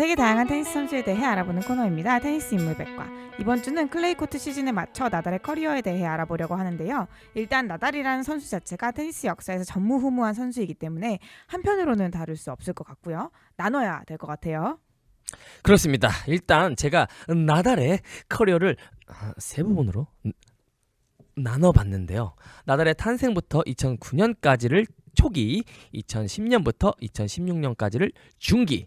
세계 다양한 테니스 선수에 대해 알아보는 코너입니다. 테니스 인물백과. 이번 주는 클레이 코트 시즌에 맞춰 나달의 커리어에 대해 알아보려고 하는데요. 일단 나달이라는 선수 자체가 테니스 역사에서 전무후무한 선수이기 때문에 한편으로는 다룰 수 없을 것 같고요. 나눠야 될 것 같아요. 그렇습니다. 일단 제가 나달의 커리어를 세 부분으로 나눠봤는데요. 나달의 탄생부터 2009년까지를 초기, 2010년부터 2016년까지를 중기,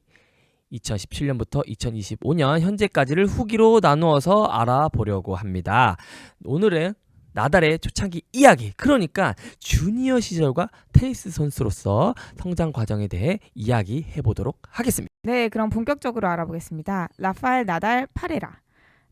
2017년부터 2025년 현재까지를 후기로 나누어서 알아보려고 합니다. 오늘은 나달의 초창기 이야기, 그러니까 주니어 시절과 테니스 선수로서 성장 과정에 대해 이야기해 보도록 하겠습니다. 네, 그럼 본격적으로 알아보겠습니다. 라파엘 나달 파레라.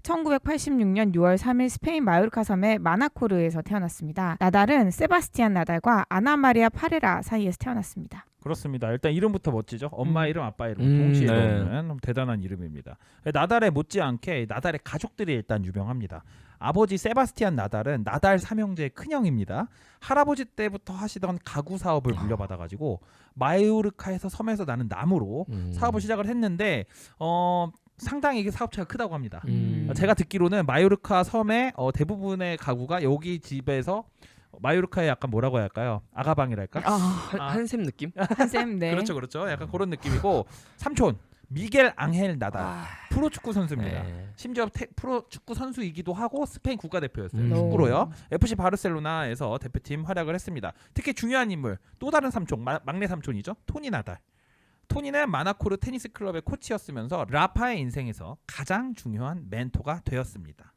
1986년 6월 3일 스페인 마요르카 섬의 마나코르에서 태어났습니다. 나달은 세바스티안 나달과 아나마리아 파레라 사이에서 태어났습니다. 그렇습니다. 일단 이름부터 멋지죠. 엄마 이름, 아빠 이름 동시에 네. 넣는 대단한 이름입니다. 나달에 못지않게 나달의 가족들이 일단 유명합니다. 아버지 세바스티안 나달은 나달 삼형제의 큰형입니다. 할아버지 때부터 하시던 가구 사업을 물려받아가지고 마요르카에서 섬에서 나는 나무로 사업을 시작을 했는데 상당히 이게 사업체가 크다고 합니다. 제가 듣기로는 마요르카 섬의 대부분의 가구가 여기 집에서 마요르카의 약간 뭐라고 해야 할까요? 아가방이랄까? 한샘 느낌? 한샘, 네. 그렇죠. 약간 그런 느낌이고 삼촌 미겔 앙헬 나달 프로축구 선수입니다. 네. 심지어 프로축구 선수이기도 하고 스페인 국가대표였어요. 음. 축구로요. FC 바르셀로나에서 대표팀 활약을 했습니다. 특히 중요한 인물 또 다른 삼촌 막내 삼촌이죠. 토니 나달. 토니는 마나코르 테니스 클럽의 코치였으면서 라파의 인생에서 가장 중요한 멘토가 되었습니다.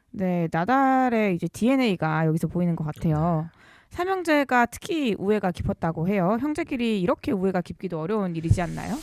네, 나달의 이제 DNA가 여기서 보이는 것 같아요. 삼형제가 특히 우애가 깊었다고 해요. 형제끼리 이렇게 우애가 깊기도 어려운 일이지 않나요?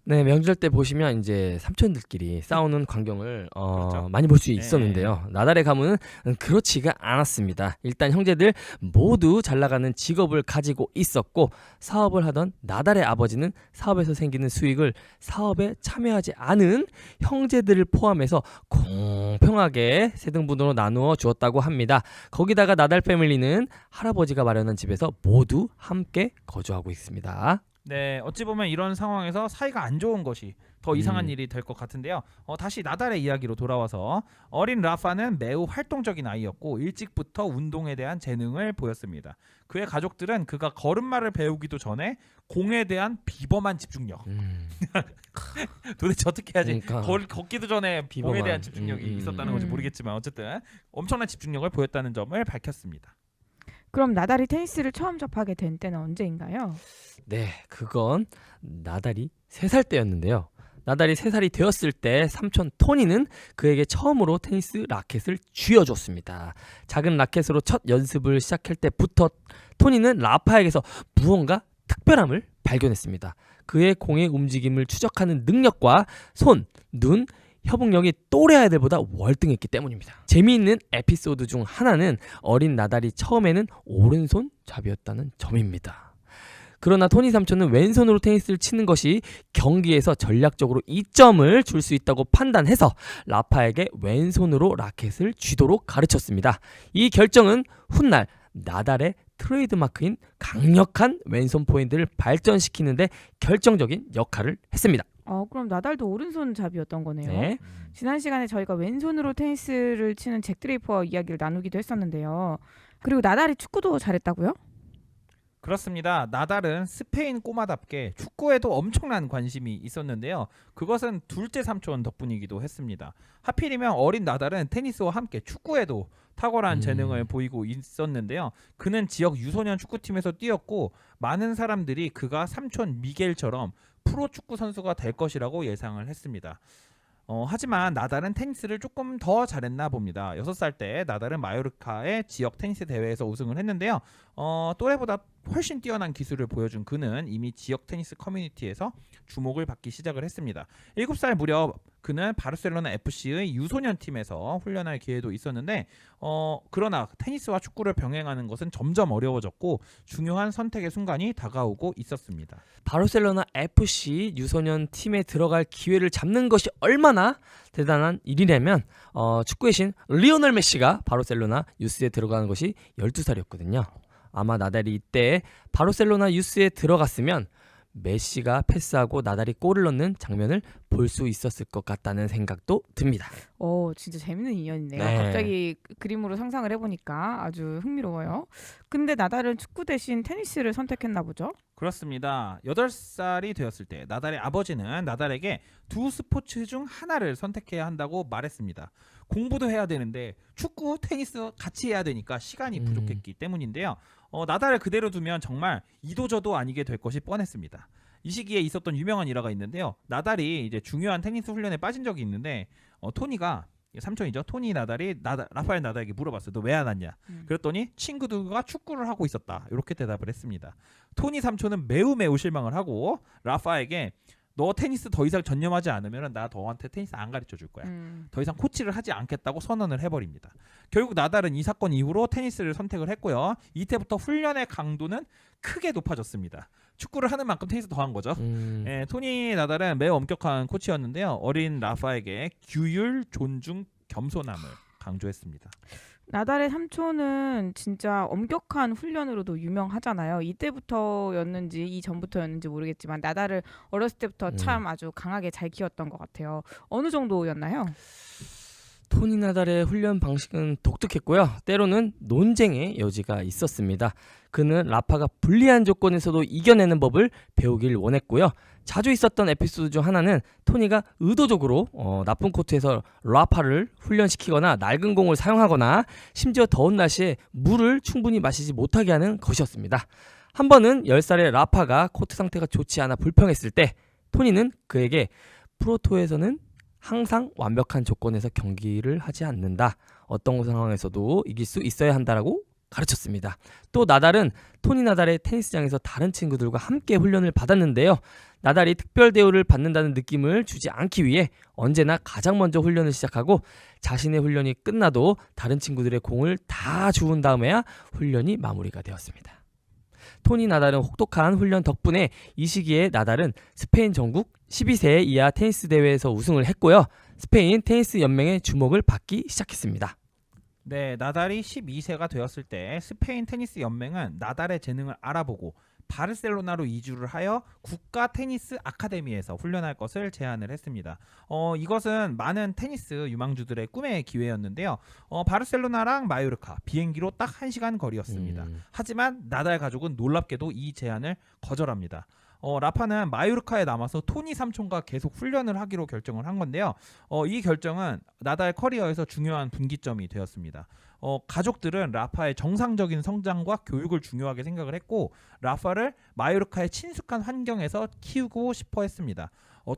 네, 명절 때 보시면 이제 삼촌들끼리 싸우는 광경을 그렇죠. 많이 볼 수 네. 있었는데요. 나달의 가문은 그렇지가 않았습니다. 일단 형제들 모두 잘 나가는 직업을 가지고 있었고 사업을 하던 나달의 아버지는 사업에서 생기는 수익을 사업에 참여하지 않은 형제들을 포함해서 공평하게 세 등분으로 나누어 주었다고 합니다. 거기다가 나달 패밀리는 할아버지가 마련한 집에서 모두 함께 거주하고 있습니다. 네, 어찌 보면 이런 상황에서 사이가 안 좋은 것이 더 이상한 일이 될 것 같은데요. 다시 나달의 이야기로 돌아와서 어린 라파는 매우 활동적인 아이였고 일찍부터 운동에 대한 재능을 보였습니다. 그의 가족들은 그가 걸음마를 배우기도 전에 공에 대한 비범한 집중력. 도대체 어떻게 해야지? 그러니까. 걷기도 전에 공에 비범한. 대한 집중력이 있었다는 건지 모르겠지만 어쨌든 엄청난 집중력을 보였다는 점을 밝혔습니다. 그럼 나달이 테니스를 처음 접하게 된 때는 언제인가요? 네, 그건 나달이 3살 때였는데요. 나달이 3살이 되었을 때 삼촌 토니는 그에게 처음으로 테니스 라켓을 쥐어줬습니다. 작은 라켓으로 첫 연습을 시작할 때부터 토니는 라파에게서 무언가 특별함을 발견했습니다. 그의 공의 움직임을 추적하는 능력과 손, 눈, 협응력이 또래 아이들보다 월등했기 때문입니다. 재미있는 에피소드 중 하나는 어린 나달이 처음에는 오른손 잡이였다는 점입니다. 그러나 토니 삼촌은 왼손으로 테니스를 치는 것이 경기에서 전략적으로 이점을 줄 수 있다고 판단해서 라파에게 왼손으로 라켓을 쥐도록 가르쳤습니다. 이 결정은 훗날 나달의 트레이드마크인 강력한 왼손 포인트를 발전시키는데 결정적인 역할을 했습니다. 그럼 나달도 오른손 잡이였던 거네요. 네. 지난 시간에 저희가 왼손으로 테니스를 치는 잭 드레이퍼 이야기를 나누기도 했었는데요. 그리고 나달이 축구도 잘했다고요? 그렇습니다. 나달은 스페인 꼬마답게 축구에도 엄청난 관심이 있었는데요. 그것은 둘째 삼촌 덕분이기도 했습니다. 하필이면 어린 나달은 테니스와 함께 축구에도 탁월한 재능을 보이고 있었는데요. 그는 지역 유소년 축구팀에서 뛰었고 많은 사람들이 그가 삼촌 미겔처럼 프로 축구 선수가 될 것이라고 예상을 했습니다. 하지만 나달은 테니스를 조금 더 잘했나 봅니다. 6살 때 나달은 마요르카의 지역 테니스 대회에서 우승을 했는데요. 또래보다 훨씬 뛰어난 기술을 보여준 그는 이미 지역 테니스 커뮤니티에서 주목을 받기 시작을 했습니다. 7살 무렵 그는 바르셀로나 FC의 유소년 팀에서 훈련할 기회도 있었는데 그러나 테니스와 축구를 병행하는 것은 점점 어려워졌고 중요한 선택의 순간이 다가오고 있었습니다. 바르셀로나 FC 유소년 팀에 들어갈 기회를 잡는 것이 얼마나 대단한 일이냐면 축구의 신 리오넬 메시가 바르셀로나 유스에 들어가는 것이 12살이었거든요. 아마 나달이 이때 바르셀로나 유스에 들어갔으면 메시가 패스하고 나달이 골을 넣는 장면을 볼 수 있었을 것 같다는 생각도 듭니다. 진짜 재밌는 인연이네요. 네. 갑자기 그림으로 상상을 해보니까 아주 흥미로워요. 근데 나달은 축구 대신 테니스를 선택했나 보죠? 그렇습니다. 8살이 되었을 때 나달의 아버지는 나달에게 두 스포츠 중 하나를 선택해야 한다고 말했습니다. 공부도 해야 되는데 축구, 테니스 같이 해야 되니까 시간이 부족했기 때문인데요. 나달을 그대로 두면 정말 이도저도 아니게 될 것이 뻔했습니다. 이 시기에 있었던 유명한 일화가 있는데요. 나달이 이제 중요한 테니스 훈련에 빠진 적이 있는데 토니가 삼촌이죠. 토니 나달이 라파엘 나달에게 물어봤어요. 너 왜 안 왔냐? 그랬더니 친구들과 축구를 하고 있었다. 이렇게 대답을 했습니다. 토니 삼촌은 매우 실망을 하고 라파에게 너 테니스 더 이상 전념하지 않으면 나 너한테 테니스 안 가르쳐 줄 거야. 더 이상 코치를 하지 않겠다고 선언을 해버립니다. 결국 나달은 이 사건 이후로 테니스를 선택을 했고요. 이때부터 훈련의 강도는 크게 높아졌습니다. 축구를 하는 만큼 테니스 더 한 거죠. 토니 나달은 매우 엄격한 코치였는데요. 어린 라파에게 규율, 존중, 겸손함을 강조했습니다. 나달의 삼촌은 진짜 엄격한 훈련으로도 유명하잖아요. 이때부터였는지 이전부터였는지 모르겠지만 나달을 어렸을 때부터 참 아주 강하게 잘 키웠던 것 같아요. 어느 정도였나요? 토니 나달의 훈련 방식은 독특했고요. 때로는 논쟁의 여지가 있었습니다. 그는 라파가 불리한 조건에서도 이겨내는 법을 배우길 원했고요. 자주 있었던 에피소드 중 하나는 토니가 의도적으로 나쁜 코트에서 라파를 훈련시키거나 낡은 공을 사용하거나 심지어 더운 날씨에 물을 충분히 마시지 못하게 하는 것이었습니다. 한 번은 10살의 라파가 코트 상태가 좋지 않아 불평했을 때 토니는 그에게 프로토에서는 항상 완벽한 조건에서 경기를 하지 않는다. 어떤 상황에서도 이길 수 있어야 한다라고 가르쳤습니다. 또 나달은 토니 나달의 테니스장에서 다른 친구들과 함께 훈련을 받았는데요. 나달이 특별 대우를 받는다는 느낌을 주지 않기 위해 언제나 가장 먼저 훈련을 시작하고 자신의 훈련이 끝나도 다른 친구들의 공을 다 주운 다음에야 훈련이 마무리가 되었습니다. 토니 나달은 혹독한 훈련 덕분에 이 시기에 나달은 스페인 전국 12세 이하 테니스 대회에서 우승을 했고요. 스페인 테니스 연맹의 주목을 받기 시작했습니다. 네, 나달이 12세가 되었을 때 스페인 테니스 연맹은 나달의 재능을 알아보고 바르셀로나로 이주를 하여 국가 테니스 아카데미에서 훈련할 것을 제안을 했습니다. 이것은 많은 테니스 유망주들의 꿈의 기회였는데요. 바르셀로나랑 마요르카 비행기로 딱 1시간 거리였습니다. 하지만 나달 가족은 놀랍게도 이 제안을 거절합니다. 라파는 마요르카에 남아서 토니 삼촌과 계속 훈련을 하기로 결정을 한 건데요. 이 결정은 나달 커리어에서 중요한 분기점이 되었습니다. 가족들은 라파의 정상적인 성장과 교육을 중요하게 생각을 했고 라파를 마요르카의 친숙한 환경에서 키우고 싶어 했습니다.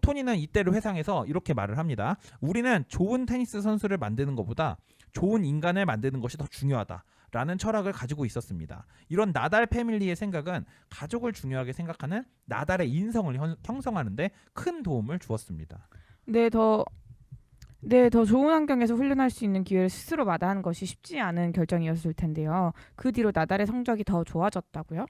토니는 이때를 회상해서 이렇게 말을 합니다. 우리는 좋은 테니스 선수를 만드는 것보다 좋은 인간을 만드는 것이 더 중요하다. 라는 철학을 가지고 있었습니다. 이런 나달 패밀리의 생각은 가족을 중요하게 생각하는 나달의 인성을 형성하는 데 큰 도움을 주었습니다. 더 좋은 환경에서 훈련할 수 있는 기회를 스스로 마다하는 것이 쉽지 않은 결정이었을 텐데요. 그 뒤로 나달의 성적이 더 좋아졌다고요?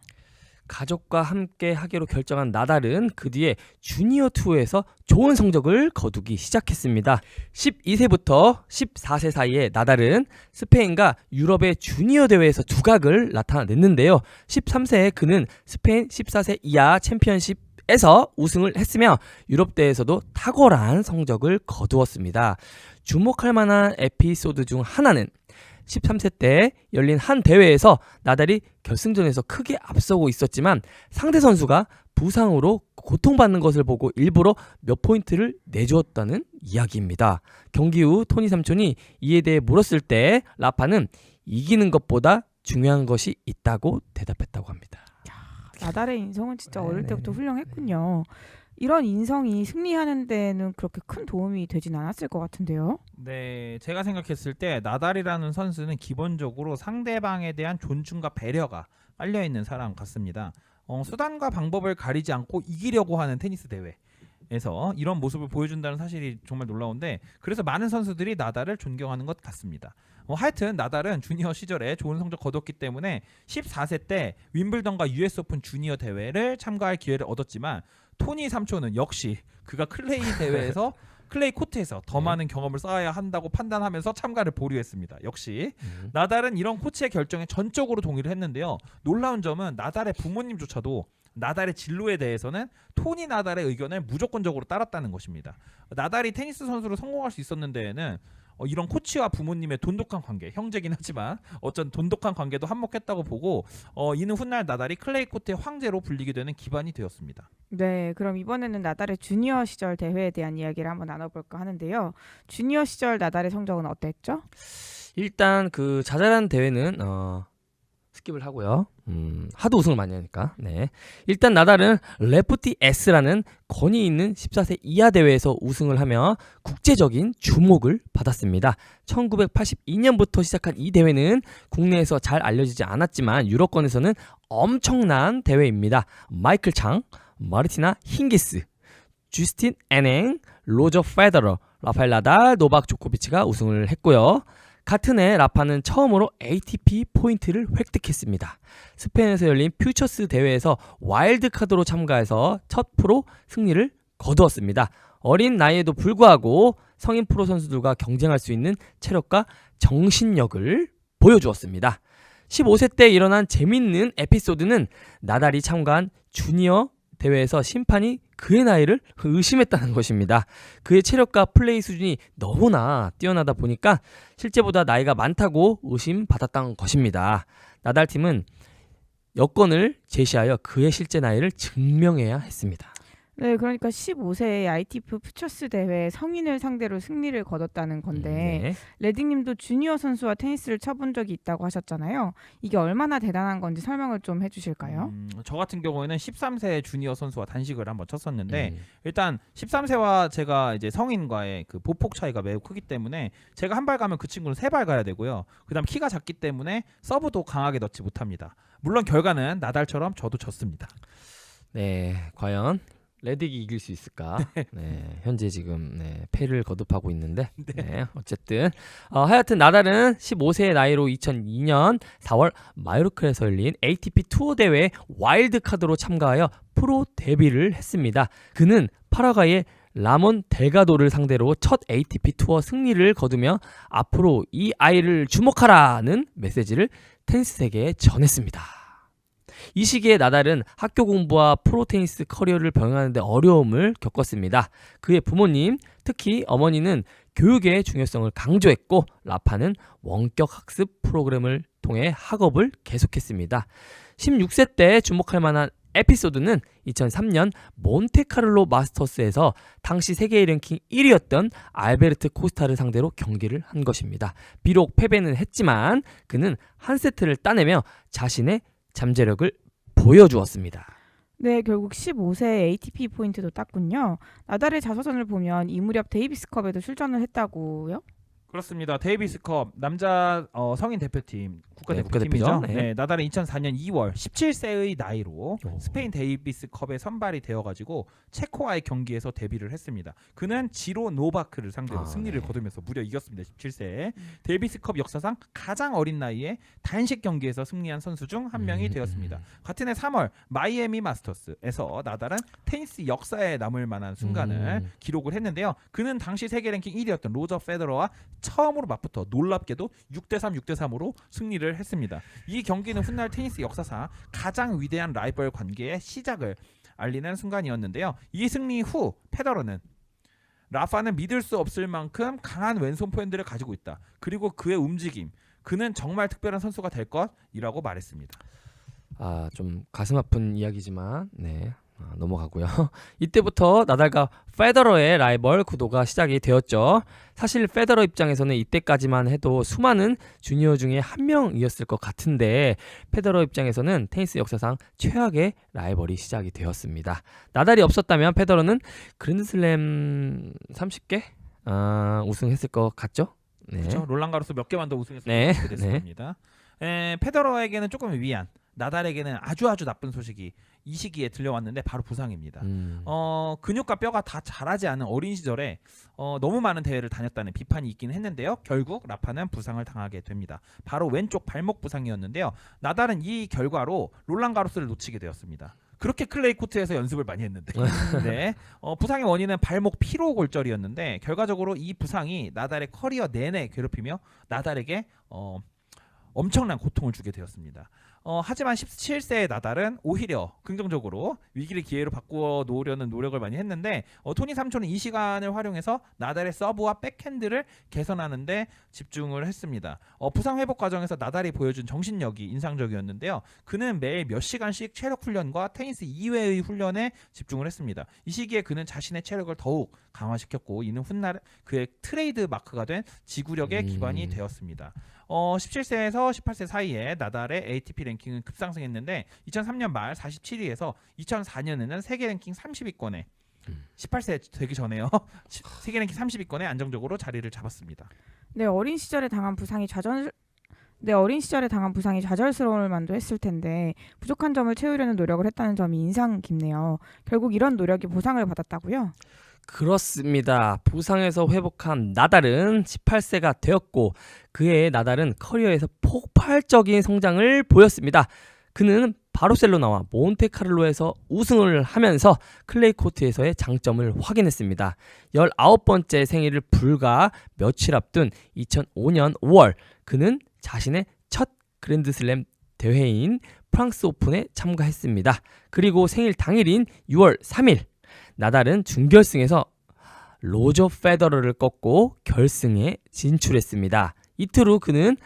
가족과 함께 하기로 결정한 나달은 그 뒤에 주니어 투어에서 좋은 성적을 거두기 시작했습니다. 12세부터 14세 사이에 나달은 스페인과 유럽의 주니어 대회에서 두각을 나타냈는데요. 13세에 그는 스페인 14세 이하 챔피언십에서 우승을 했으며 유럽 대회에서도 탁월한 성적을 거두었습니다. 주목할 만한 에피소드 중 하나는 13세 때 열린 한 대회에서 나달이 결승전에서 크게 앞서고 있었지만 상대 선수가 부상으로 고통받는 것을 보고 일부러 몇 포인트를 내주었다는 이야기입니다. 경기 후 토니 삼촌이 이에 대해 물었을 때 라파는 이기는 것보다 중요한 것이 있다고 대답했다고 합니다. 나달의 인성은 진짜 어릴 네네네. 때부터 훌륭했군요. 이런 인성이 승리하는 데는 그렇게 큰 도움이 되진 않았을 것 같은데요. 네, 제가 생각했을 때 나달이라는 선수는 기본적으로 상대방에 대한 존중과 배려가 깔려있는 사람 같습니다. 수단과 방법을 가리지 않고 이기려고 하는 테니스 대회에서 이런 모습을 보여준다는 사실이 정말 놀라운데 그래서 많은 선수들이 나달을 존경하는 것 같습니다. 하여튼 나달은 주니어 시절에 좋은 성적 거뒀기 때문에 14세 때 윈블던과 US 오픈 주니어 대회를 참가할 기회를 얻었지만 토니 삼촌은 역시 그가 클레이 대회에서 클레이 코트에서 더 많은 경험을 쌓아야 한다고 판단하면서 참가를 보류했습니다. 역시 나달은 이런 코치의 결정에 전적으로 동의를 했는데요. 놀라운 점은 나달의 부모님조차도 나달의 진로에 대해서는 토니 나달의 의견을 무조건적으로 따랐다는 것입니다. 나달이 테니스 선수로 성공할 수 있었는 데에는 이런 코치와 부모님의 돈독한 관계, 형제긴 하지만 어쩐 돈독한 관계도 한몫했다고 보고 이는 훗날 나달이 클레이 코트의 황제로 불리게 되는 기반이 되었습니다. 네, 그럼 이번에는 나달의 주니어 시절 대회에 대한 이야기를 한번 나눠볼까 하는데요. 주니어 시절 나달의 성적은 어땠죠? 일단 그 자잘한 대회는 스킵을 하고요. 하도 우승을 많이 하니까. 네. 일단 나달은 레프티 S라는 권위 있는 14세 이하 대회에서 우승을 하며 국제적인 주목을 받았습니다. 1982년부터 시작한 이 대회는 국내에서 잘 알려지지 않았지만 유럽권에서는 엄청난 대회입니다. 마이클 창, 마르티나 힌기스, 주스틴 애냉, 로저 페더러, 라파엘 나달, 노박 조코비치가 우승을 했고요. 같은 해 라파는 처음으로 ATP 포인트를 획득했습니다. 스페인에서 열린 퓨처스 대회에서 와일드카드로 참가해서 첫 프로 승리를 거두었습니다. 어린 나이에도 불구하고 성인 프로 선수들과 경쟁할 수 있는 체력과 정신력을 보여주었습니다. 15세 때 일어난 재밌는 에피소드는 나달이 참가한 주니어 대회에서 심판이 그의 나이를 의심했다는 것입니다. 그의 체력과 플레이 수준이 너무나 뛰어나다 보니까 실제보다 나이가 많다고 의심받았다는 것입니다. 나달 팀은 여건을 제시하여 그의 실제 나이를 증명해야 했습니다. 네, 그러니까 15세의 ITF 퓨처스 대회 성인을 상대로 승리를 거뒀다는 건데 네. 레딩님도 주니어 선수와 테니스를 쳐본 적이 있다고 하셨잖아요. 이게 얼마나 대단한 건지 설명을 좀 해주실까요? 저 같은 경우에는 13세 주니어 선수와 단식을 한번 쳤었는데 음. 일단 13세와 제가 이제 성인과의 그 보폭 차이가 매우 크기 때문에 제가 한 발 가면 그 친구는 세 발 가야 되고요. 그다음 키가 작기 때문에 서브도 강하게 넣지 못합니다. 물론 결과는 나달처럼 저도 졌습니다. 네, 과연 레딕이 이길 수 있을까? 네, 현재 지금 패를 거듭하고 있는데 네, 어쨌든 하여튼 나달은 15세의 나이로 2002년 4월 마요르크에서 열린 ATP 투어 대회 와일드카드로 참가하여 프로 데뷔를 했습니다. 그는 파라과이의 라몬 델가도를 상대로 첫 ATP 투어 승리를 거두며 앞으로 이 아이를 주목하라는 메시지를 테니스 세계에 전했습니다. 이 시기에 나달은 학교 공부와 프로 테니스 커리어를 병행하는 데 어려움을 겪었습니다. 그의 부모님, 특히 어머니는 교육의 중요성을 강조했고 라파는 원격 학습 프로그램을 통해 학업을 계속했습니다. 16세 때 주목할 만한 에피소드는 2003년 몬테카를로 마스터스에서 당시 세계 랭킹 1위였던 알베르트 코스타를 상대로 경기를 한 것입니다. 비록 패배는 했지만 그는 한 세트를 따내며 자신의 잠재력을 보여주었습니다. 네, 결국 15세의 ATP 포인트도 땄군요. 나달의 자서전을 보면 이 무렵 데이비스컵에도 출전을 했다고요? 그렇습니다. 데이비스컵 남자 성인 대표팀 국가대표팀이죠. 국가대표죠. 네. 나달은 2004년 2월 17세의 나이로 오. 스페인 데이비스컵에 선발이 되어가지고 체코와의 경기에서 데뷔를 했습니다. 그는 지로 노바크를 상대로 승리를 네. 거두면서 무려 이겼습니다. 17세에 데이비스컵 역사상 가장 어린 나이에 단식 경기에서 승리한 선수 중 한 명이 되었습니다. 같은 해 3월 마이애미 마스터스에서 나달은 테니스 역사에 남을 만한 순간을 기록을 했는데요. 그는 당시 세계 랭킹 1위였던 로저 페더러와 처음으로 맞붙어 놀랍게도 6대3, 6대3으로 승리를 했습니다. 이 경기는 훗날 테니스 역사상 가장 위대한 라이벌 관계의 시작을 알리는 순간이었는데요. 이 승리 후 페더러는 라파는 믿을 수 없을 만큼 강한 왼손 포핸드를 가지고 있다. 그리고 그의 움직임, 그는 정말 특별한 선수가 될 것이라고 말했습니다. 좀 가슴 아픈 이야기지만 넘어가고요. 이때부터 나달과 페더러의 라이벌 구도가 시작이 되었죠. 사실 페더러 입장에서는 이때까지만 해도 수많은 주니어 중에 한 명이었을 것 같은데 페더러 입장에서는 테니스 역사상 최악의 라이벌이 시작이 되었습니다. 나달이 없었다면 페더러는 그랜드슬램 30개 우승했을 것 같죠? 네. 그렇죠. 롤랑가로스 몇 개만 더 우승했으면 네. 좋게 됐습니다. 페더러에게는 조금 위안, 나달에게는 아주 나쁜 소식이 이 시기에 들려왔는데 바로 부상입니다. 근육과 뼈가 다 자라지 않은 어린 시절에 너무 많은 대회를 다녔다는 비판이 있긴 했는데요. 결국 라파는 부상을 당하게 됩니다. 바로 왼쪽 발목 부상이었는데요. 나달은 이 결과로 롤랑가로스를 놓치게 되었습니다. 그렇게 클레이 코트에서 연습을 많이 했는데 네. 부상의 원인은 발목 피로 골절이었는데 결과적으로 이 부상이 나달의 커리어 내내 괴롭히며 나달에게 엄청난 고통을 주게 되었습니다. 하지만 17세의 나달은 오히려 긍정적으로 위기를 기회로 바꾸어 놓으려는 노력을 많이 했는데 토니 삼촌은 이 시간을 활용해서 나달의 서브와 백핸드를 개선하는데 집중을 했습니다. 부상 회복 과정에서 나달이 보여준 정신력이 인상적이었는데요. 그는 매일 몇 시간씩 체력 훈련과 테니스 이외의 훈련에 집중을 했습니다. 이 시기에 그는 자신의 체력을 더욱 강화시켰고 이는 훗날 그의 트레이드 마크가 된 지구력의 기반이 되었습니다. 17세에서 18세 사이에 나달의 ATP 랭킹은 급상승했는데 2003년 말 47위에서 2004년에는 세계 랭킹 30위권에 18세 되기 전에요. 세계 랭킹 30위권에 안정적으로 자리를 잡았습니다. 네, 어린 시절에 당한 부상이 좌절스러울 만도 했을 텐데 부족한 점을 채우려는 노력을 했다는 점이 인상 깊네요. 결국 이런 노력이 보상을 받았다고요? 그렇습니다. 부상에서 회복한 나달은 18세가 되었고 그의 나달은 커리어에서 폭발적인 성장을 보였습니다. 그는 바르셀로나와 몬테카를로에서 우승을 하면서 클레이 코트에서의 장점을 확인했습니다. 19번째 생일을 불과 며칠 앞둔 2005년 5월 그는 자신의 첫 그랜드슬램 대회인 프랑스 오픈에 참가했습니다. 그리고 생일 당일인 6월 3일 나달은 준결승에서 로저 페더러를 꺾고 결승에 진출했습니다. 이틀 후 그는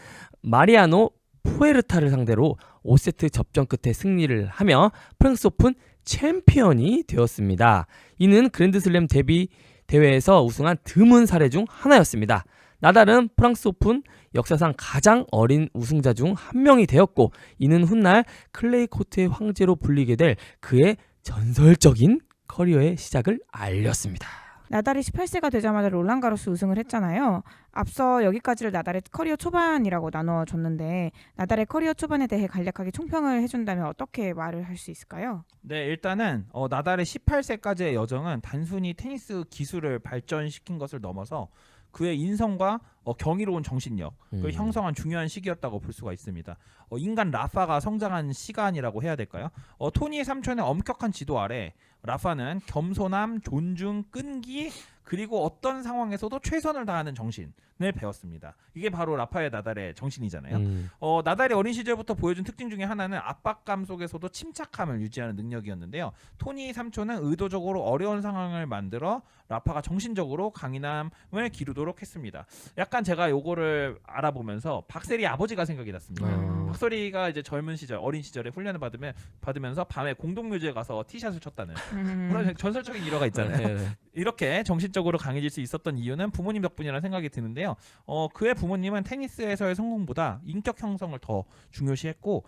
마리아노 푸에르타를 상대로 5세트 접전 끝에 승리를 하며 프랑스 오픈 챔피언이 되었습니다. 이는 그랜드슬램 데뷔 대회에서 우승한 드문 사례 중 하나였습니다. 나달은 프랑스 오픈 역사상 가장 어린 우승자 중 한 명이 되었고 이는 훗날 클레이 코트의 황제로 불리게 될 그의 전설적인 커리어의 시작을 알렸습니다. 나달이 18세가 되자마자 롤랑가로스 우승을 했잖아요. 앞서 여기까지를 나달의 커리어 초반이라고 나눠줬는데 나달의 커리어 초반에 대해 간략하게 총평을 해준다면 어떻게 말을 할 수 있을까요? 네, 일단은 나달의 18세까지의 여정은 단순히 테니스 기술을 발전시킨 것을 넘어서 그의 인성과 경이로운 정신력을 형성한 중요한 시기였다고 볼 수가 있습니다. 인간 라파가 성장한 시간이라고 해야 될까요? 토니 삼촌의 엄격한 지도 아래 라파는 겸손함, 존중, 끈기 그리고 어떤 상황에서도 최선을 다하는 정신을 배웠습니다. 이게 바로 라파엘 나달의 정신이잖아요. 나달이 어린 시절부터 보여준 특징 중에 하나는 압박감 속에서도 침착함을 유지하는 능력이었는데요. 토니 삼촌은 의도적으로 어려운 상황을 만들어 라파가 정신적으로 강인함을 기르도록 했습니다. 약간 제가 요거를 알아보면서 박세리 아버지가 생각이 났습니다. 박세리가 이제 젊은 시절, 어린 시절에 훈련을 받으면서 밤에 공동묘지에 가서 티샷을 쳤다는 그런 전설적인 일화가 있잖아요. 이렇게 정신적으로 강해질 수 있었던 이유는 부모님 덕분이라는 생각이 드는데요. 그의 부모님은 테니스에서의 성공보다 인격 형성을 더 중요시했고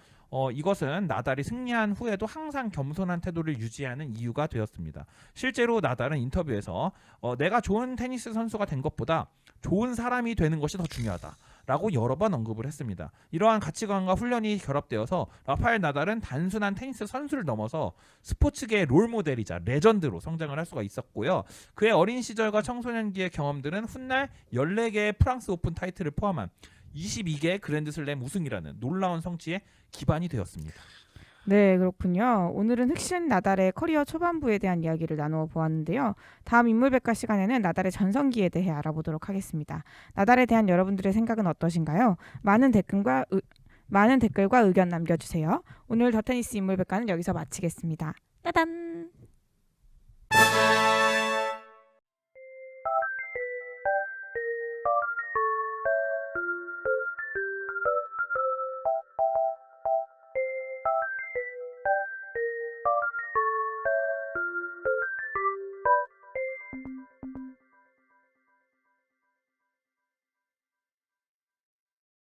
이것은 나달이 승리한 후에도 항상 겸손한 태도를 유지하는 이유가 되었습니다. 실제로 나달은 인터뷰에서 내가 좋은 테니스 선수가 된 것보다 좋은 사람이 되는 것이 더 중요하다 라고 여러 번 언급을 했습니다. 이러한 가치관과 훈련이 결합되어서 라파엘 나달은 단순한 테니스 선수를 넘어서 스포츠계의 롤모델이자 레전드로 성장을 할 수가 있었고요. 그의 어린 시절과 청소년기의 경험들은 훗날 14개의 프랑스 오픈 타이틀을 포함한 22개 그랜드슬램 우승이라는 놀라운 성취의 기반이 되었습니다. 네, 그렇군요. 오늘은 흑신 나달의 커리어 초반부에 대한 이야기를 나누어 보았는데요. 다음 인물백과 시간에는 나달의 전성기에 대해 알아보도록 하겠습니다. 나달에 대한 여러분들의 생각은 어떠신가요? 많은 댓글과 의견 남겨주세요. 오늘 더 테니스 인물백과는 여기서 마치겠습니다. 따단!